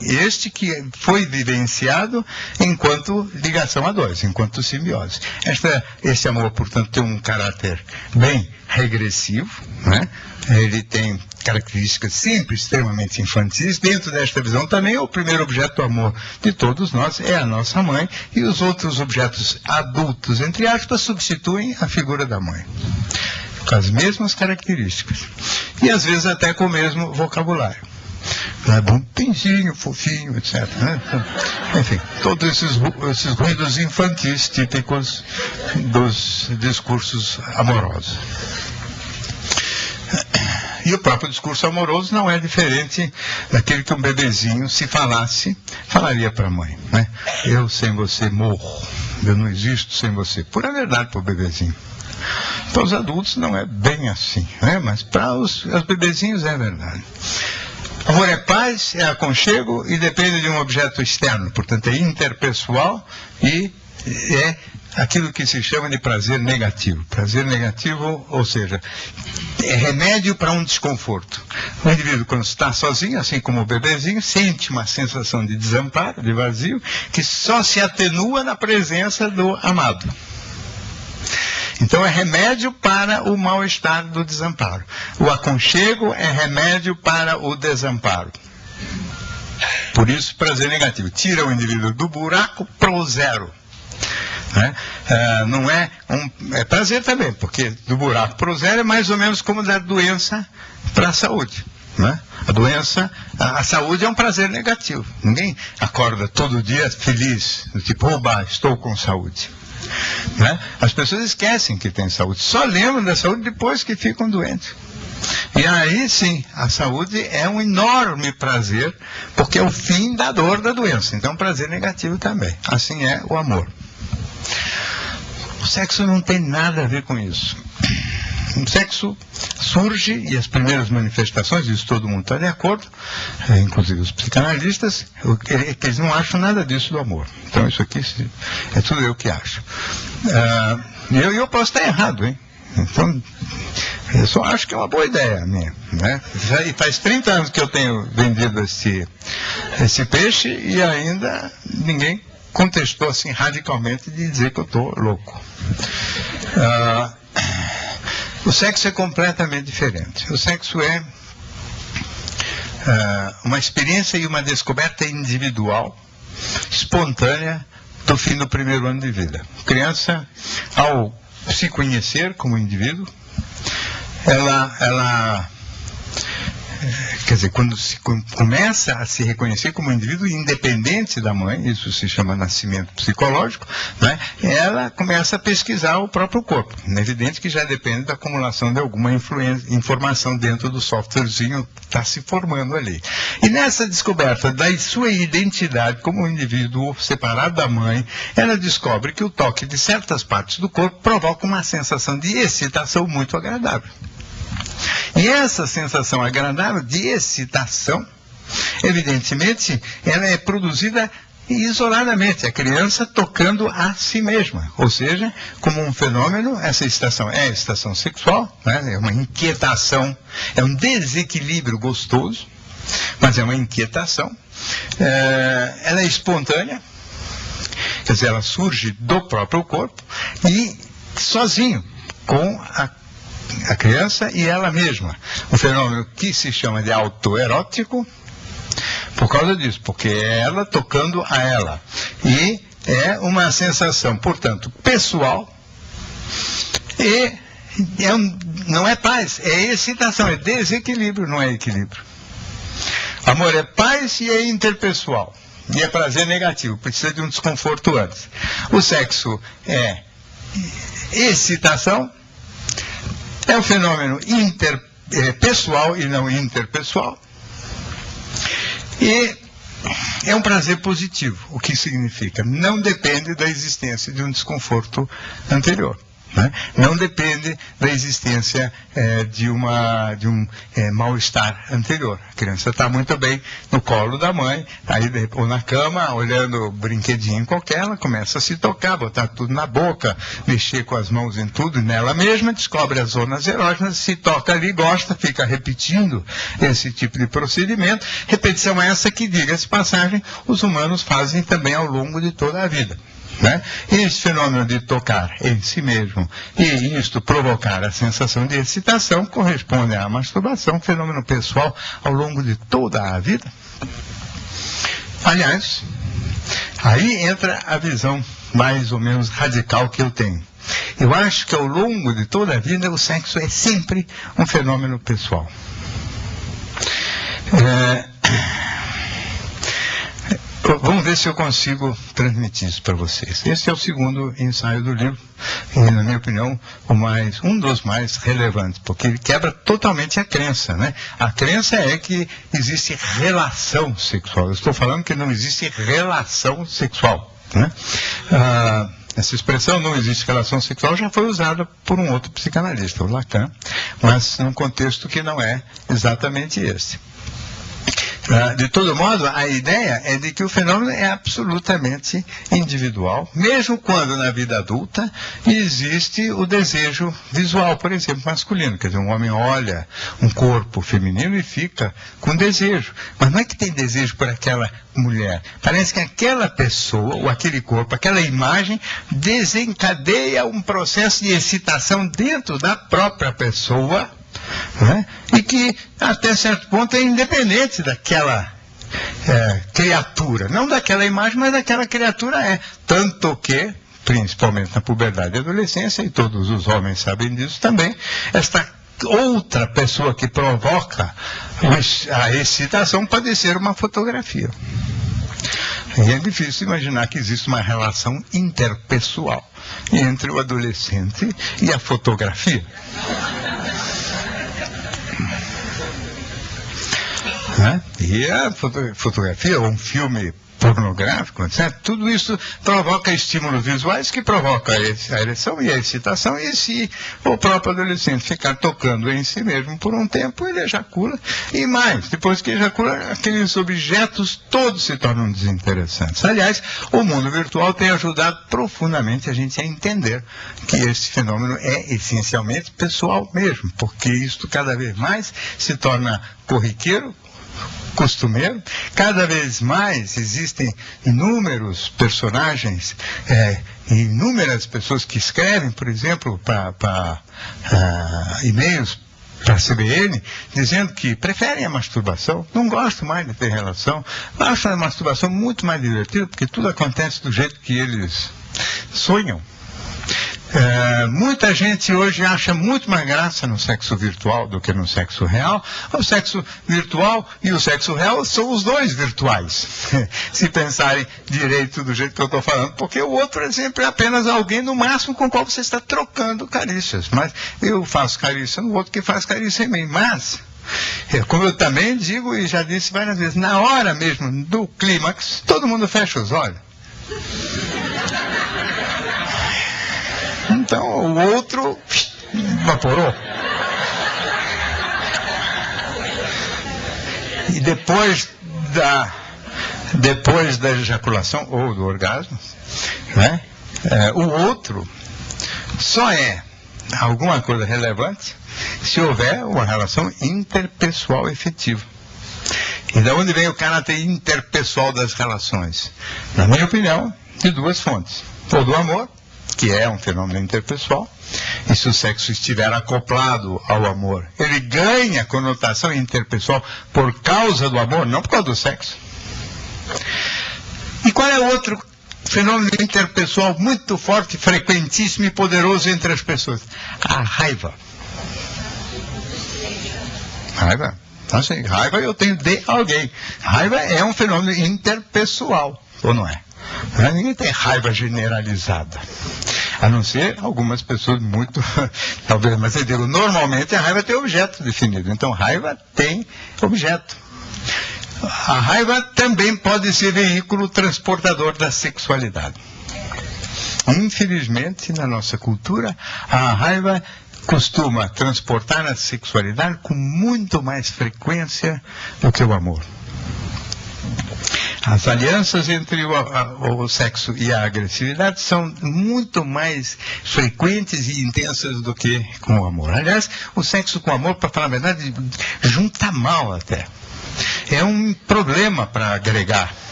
este que foi vivenciado enquanto ligação a dois, enquanto simbiose. Esse amor, portanto, tem um caráter bem regressivo, né? Ele tem características sempre extremamente infantis. Dentro desta visão também, o primeiro objeto do amor de todos nós é a nossa mãe, e os outros objetos adultos, entre aspas, substituem a figura da mãe, com as mesmas características, e às vezes até com o mesmo vocabulário. É bonzinho, fofinho, etc. Né? Então, enfim, todos esses ruídos infantis típicos dos discursos amorosos. E o próprio discurso amoroso não é diferente daquele que um bebezinho, se falaria para a mãe, né? Eu sem você morro, eu não existo sem você. Pura verdade para o bebezinho. Para os adultos não é bem assim, né? Mas para os bebezinhos é verdade. Amor é paz, é aconchego e depende de um objeto externo, portanto é interpessoal e é aquilo que se chama de prazer negativo. Prazer negativo, ou seja, é remédio para um desconforto. O indivíduo, quando está sozinho, assim como o bebezinho, sente uma sensação de desamparo, de vazio, que só se atenua na presença do amado. Então é remédio para o mal-estar do desamparo. O aconchego é remédio para o desamparo. Por isso, prazer negativo. Tira o indivíduo do buraco para o zero. Né? Não é prazer também, porque do buraco para o zero é mais ou menos como da doença para a saúde. Né? A saúde é um prazer negativo. Ninguém acorda todo dia feliz, tipo, oba, estou com saúde. Né? As pessoas esquecem que têm saúde, só lembram da saúde depois que ficam doentes. E aí sim, a saúde é um enorme prazer, porque é o fim da dor da doença. Então prazer negativo também. Assim é o amor. O sexo não tem nada a ver com isso. O sexo surge, e as primeiras manifestações, isso todo mundo está de acordo, inclusive os psicanalistas, que eles não acham nada disso do amor. Então isso aqui é tudo eu que acho. Eu posso estar errado, hein? Então, eu só acho que é uma boa ideia minha, né? E faz 30 anos que eu tenho vendido esse peixe e ainda ninguém contestou assim radicalmente de dizer que eu estou louco. O sexo é completamente diferente. O sexo é uma experiência e uma descoberta individual, espontânea, do fim do primeiro ano de vida. A criança, ao se conhecer como indivíduo, ela quer dizer, quando se começa a se reconhecer como indivíduo independente da mãe, isso se chama nascimento psicológico, né? Ela começa a pesquisar o próprio corpo. É evidente que já depende da acumulação de alguma informação dentro do softwarezinho que está se formando ali. E nessa descoberta da sua identidade como indivíduo separado da mãe, ela descobre que o toque de certas partes do corpo provoca uma sensação de excitação muito agradável. E essa sensação agradável de excitação, evidentemente, ela é produzida isoladamente, a criança tocando a si mesma, ou seja, como um fenômeno, essa excitação é a excitação sexual, né? É uma inquietação, é um desequilíbrio gostoso, mas é uma inquietação, ela é espontânea, quer dizer, ela surge do próprio corpo e sozinho, com a criança e ela mesma. Um fenômeno que se chama de autoerótico, por causa disso, porque é ela tocando a ela. E é uma sensação, portanto, pessoal, e não é paz, é excitação, é desequilíbrio, não é equilíbrio. Amor é paz e é interpessoal. E é prazer negativo, precisa de um desconforto antes. O sexo é excitação, é um fenômeno pessoal e não interpessoal. E é um prazer positivo, o que significa? Não depende da existência de um desconforto anterior. né? Não depende da existência de um mal-estar anterior. A criança está muito bem no colo da mãe, aí, ou na cama, olhando brinquedinho qualquer, ela começa a se tocar, botar tudo na boca, mexer com as mãos em tudo, nela mesma, descobre as zonas erógenas, se toca ali, gosta, fica repetindo esse tipo de procedimento. Repetição essa que, diga-se de passagem, os humanos fazem também ao longo de toda a vida, né? Esse fenômeno de tocar em si mesmo e isto provocar a sensação de excitação corresponde à masturbação, fenômeno pessoal ao longo de toda a vida. Aliás, aí entra a visão mais ou menos radical que eu tenho. Eu acho que ao longo de toda a vida o sexo é sempre um fenômeno pessoal. Vamos ver se eu consigo transmitir isso para vocês. Esse é o segundo ensaio do livro, e, na minha opinião, um dos mais relevantes, porque ele quebra totalmente a crença, né? A crença é que existe relação sexual. Eu estou falando que não existe relação sexual, né? Essa expressão, não existe relação sexual, já foi usada por um outro psicanalista, o Lacan, mas num contexto que não é exatamente esse. De todo modo, a ideia é de que o fenômeno é absolutamente individual, mesmo quando na vida adulta existe o desejo visual, por exemplo, masculino. Quer dizer, um homem olha um corpo feminino e fica com desejo. Mas não é que tem desejo por aquela mulher. Parece que aquela pessoa, ou aquele corpo, aquela imagem, desencadeia um processo de excitação dentro da própria pessoa, né? E que até certo ponto é independente daquela criatura, não daquela imagem, mas daquela criatura tanto que, principalmente na puberdade e adolescência, e todos os homens sabem disso também, esta outra pessoa que provoca a excitação pode ser uma fotografia. E é difícil imaginar que existe uma relação interpessoal entre o adolescente e a fotografia. E a fotografia, ou um filme pornográfico, etc., tudo isso provoca estímulos visuais que provocam a ereção e a excitação, e se o próprio adolescente ficar tocando em si mesmo por um tempo, ele ejacula, e mais, depois que ejacula, aqueles objetos todos se tornam desinteressantes. Aliás, o mundo virtual tem ajudado profundamente a gente a entender que esse fenômeno é essencialmente pessoal mesmo, porque isto cada vez mais se torna corriqueiro, costumeiro. Cada vez mais existem inúmeros personagens, inúmeras pessoas que escrevem, por exemplo, para e-mails para a CBN, dizendo que preferem a masturbação, não gostam mais de ter relação, acham a masturbação muito mais divertida, porque tudo acontece do jeito que eles sonham. Muita gente hoje acha muito mais graça no sexo virtual do que no sexo real. O sexo virtual e o sexo real são os dois virtuais, se pensarem direito do jeito que eu estou falando, porque o outro é sempre apenas alguém, no máximo, com o qual você está trocando carícias. Mas eu faço carícia no outro que faz carícia em mim. Mas, como eu também digo e já disse várias vezes, na hora mesmo do clímax, todo mundo fecha os olhos. Então o outro evaporou. E depois da ejaculação ou do orgasmo, né, o outro só é alguma coisa relevante se houver uma relação interpessoal efetiva. E da onde vem o caráter interpessoal das relações? Na minha opinião, de duas fontes. Ou do amor, que é um fenômeno interpessoal, e se o sexo estiver acoplado ao amor, ele ganha conotação interpessoal por causa do amor, não por causa do sexo. E qual é o outro fenômeno interpessoal muito forte, frequentíssimo e poderoso entre as pessoas? A raiva. Raiva? Assim, raiva eu tenho de alguém. Raiva é um fenômeno interpessoal, ou não é? Ninguém tem raiva generalizada, a não ser algumas pessoas muito, talvez, mas eu digo, normalmente a raiva tem objeto definido, então raiva tem objeto. A raiva também pode ser veículo transportador da sexualidade. Infelizmente, na nossa cultura, a raiva costuma transportar a sexualidade com muito mais frequência do que o amor. As alianças entre o sexo e a agressividade são muito mais frequentes e intensas do que com o amor. Aliás, o sexo com o amor, para falar a verdade, junta mal até. É um problema para agregar.